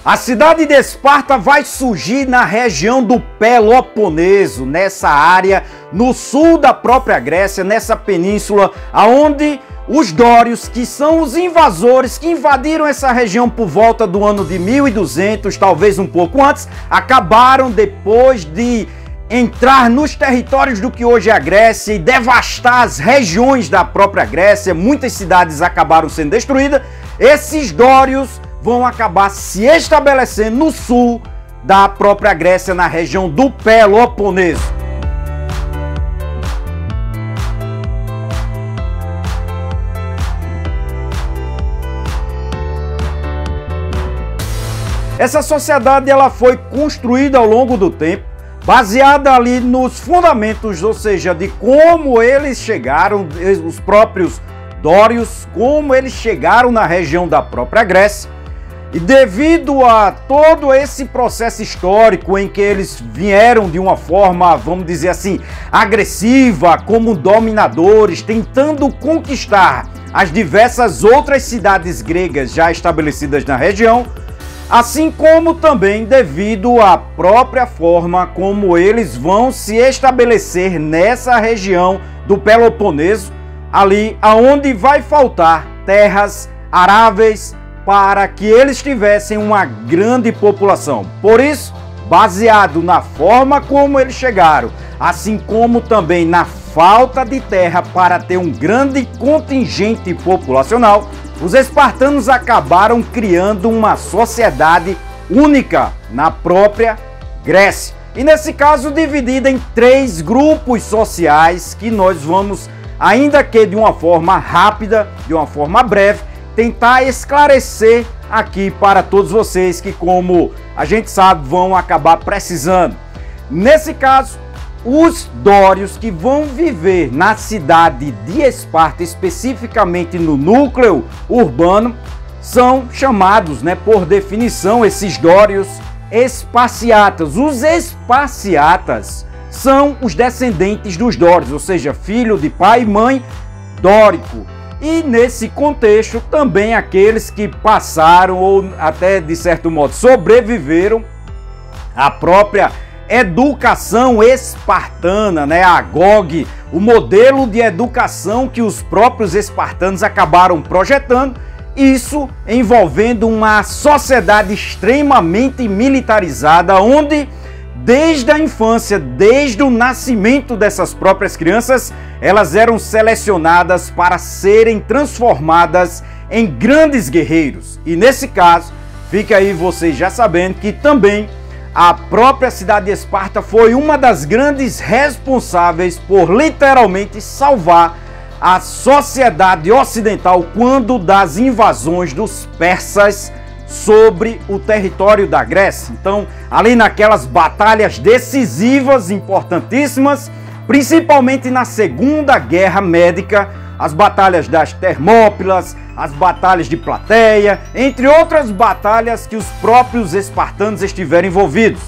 A cidade de Esparta vai surgir na região do Peloponeso, nessa área no sul da própria Grécia, nessa península, aonde os dórios, que são os invasores que invadiram essa região por volta do ano de 1200, talvez um pouco antes, acabaram depois de entrar nos territórios do que hoje é a Grécia e devastar as regiões da própria Grécia. Muitas cidades acabaram sendo destruídas. Esses dórios vão acabar se estabelecendo no sul da própria Grécia, na região do Peloponeso. Essa sociedade ela foi construída ao longo do tempo, baseada ali nos fundamentos, ou seja, de como eles chegaram, os próprios dórios, como eles chegaram na região da própria Grécia. E devido a todo esse processo histórico em que eles vieram de uma forma, vamos dizer assim, agressiva, como dominadores, tentando conquistar as diversas outras cidades gregas já estabelecidas na região, assim como também devido à própria forma como eles vão se estabelecer nessa região do Peloponeso, ali aonde vai faltar terras aráveis para que eles tivessem uma grande população. Por isso, baseado na forma como eles chegaram, assim como também na falta de terra para ter um grande contingente populacional, os espartanos acabaram criando uma sociedade única na própria Grécia. E nesse caso dividida em 3 grupos sociais que nós vamos, ainda que de uma forma rápida, de uma forma breve, tentar esclarecer aqui para todos vocês que, como a gente sabe, vão acabar precisando. Nesse caso, os dórios que vão viver na cidade de Esparta, especificamente no núcleo urbano, são chamados, por definição, esses dórios, esparciatas. Os esparciatas são os descendentes dos dórios, ou seja, filho de pai e mãe dórico. E nesse contexto também aqueles que passaram ou até de certo modo sobreviveram à própria educação espartana, a GOG, o modelo de educação que os próprios espartanos acabaram projetando, isso envolvendo uma sociedade extremamente militarizada, onde desde a infância, desde o nascimento dessas próprias crianças, elas eram selecionadas para serem transformadas em grandes guerreiros. E nesse caso, fica aí vocês já sabendo que também a própria cidade de Esparta foi uma das grandes responsáveis por literalmente salvar a sociedade ocidental quando das invasões dos persas sobre o território da Grécia. Então, ali naquelas batalhas decisivas, importantíssimas, principalmente na Segunda Guerra Médica, as batalhas das Termópilas, as batalhas de Plateia, entre outras batalhas que os próprios espartanos estiveram envolvidos.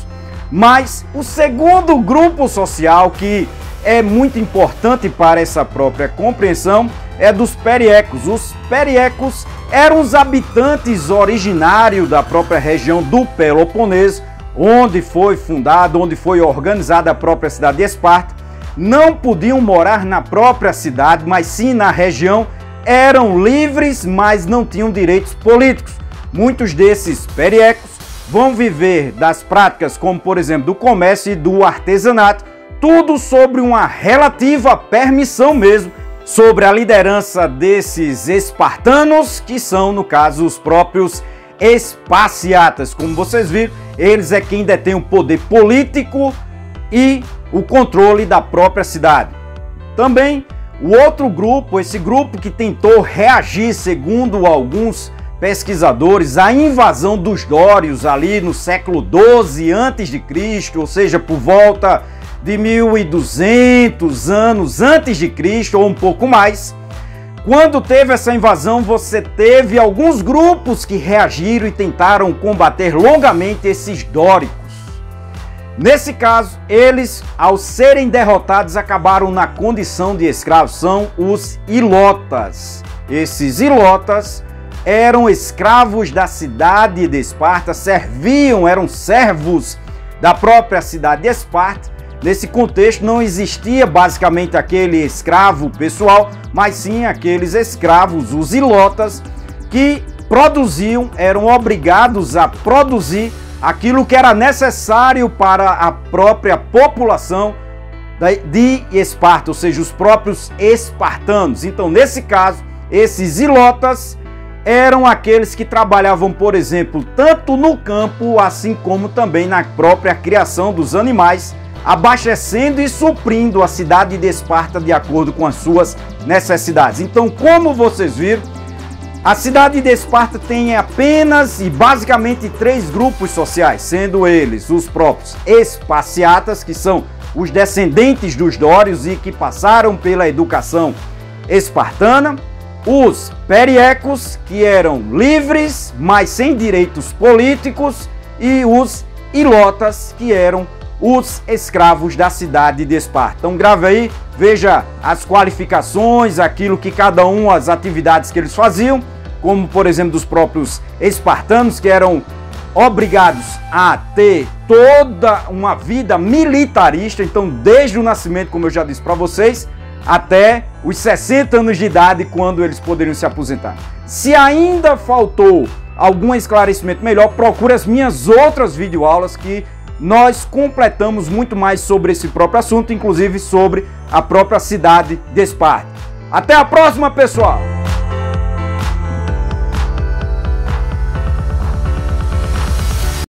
Mas o segundo grupo social que é muito importante para essa própria compreensão é dos periecos. Os periecos eram os habitantes originários da própria região do Peloponeso, onde foi fundada, onde foi organizada a própria cidade de Esparta. Não podiam morar na própria cidade, mas sim na região, eram livres, mas não tinham direitos políticos. Muitos desses periecos vão viver das práticas como, por exemplo, do comércio e do artesanato, tudo sobre uma relativa permissão mesmo, sobre a liderança desses espartanos, que são, no caso, os próprios esparciatas. Como vocês viram, eles é quem detém o poder político e o controle da própria cidade. Também o outro grupo, esse grupo que tentou reagir, segundo alguns pesquisadores, à invasão dos dórios ali no século XII a.C., ou seja, por volta de 1200 anos antes de Cristo ou um pouco mais. Quando teve essa invasão, você teve alguns grupos que reagiram e tentaram combater longamente esses dóricos. Nesse caso, eles, ao serem derrotados, acabaram na condição de escravos. São os ilotas. Esses ilotas eram escravos da cidade de Esparta, eram servos da própria cidade de Esparta. Nesse contexto não existia basicamente aquele escravo pessoal, mas sim aqueles escravos, os ilotas, que produziam, eram obrigados a produzir aquilo que era necessário para a própria população de Esparta, ou seja, os próprios espartanos. Então, nesse caso, esses ilotas eram aqueles que trabalhavam, por exemplo, tanto no campo, assim como também na própria criação dos animais, abastecendo e suprindo a cidade de Esparta de acordo com as suas necessidades. Então, como vocês viram, a cidade de Esparta tem apenas e basicamente 3 grupos sociais, sendo eles os próprios esparciatas, que são os descendentes dos dórios e que passaram pela educação espartana, os periecos, que eram livres, mas sem direitos políticos, e os ilotas, que eram os escravos da cidade de Esparta. Então grave aí, veja as qualificações, aquilo que cada um, as atividades que eles faziam, como por exemplo dos próprios espartanos, que eram obrigados a ter toda uma vida militarista, então desde o nascimento, como eu já disse para vocês, até os 60 anos de idade, quando eles poderiam se aposentar. Se ainda faltou algum esclarecimento melhor, procure as minhas outras videoaulas que nós completamos muito mais sobre esse próprio assunto, inclusive sobre a própria cidade de Esparta. Até a próxima, pessoal!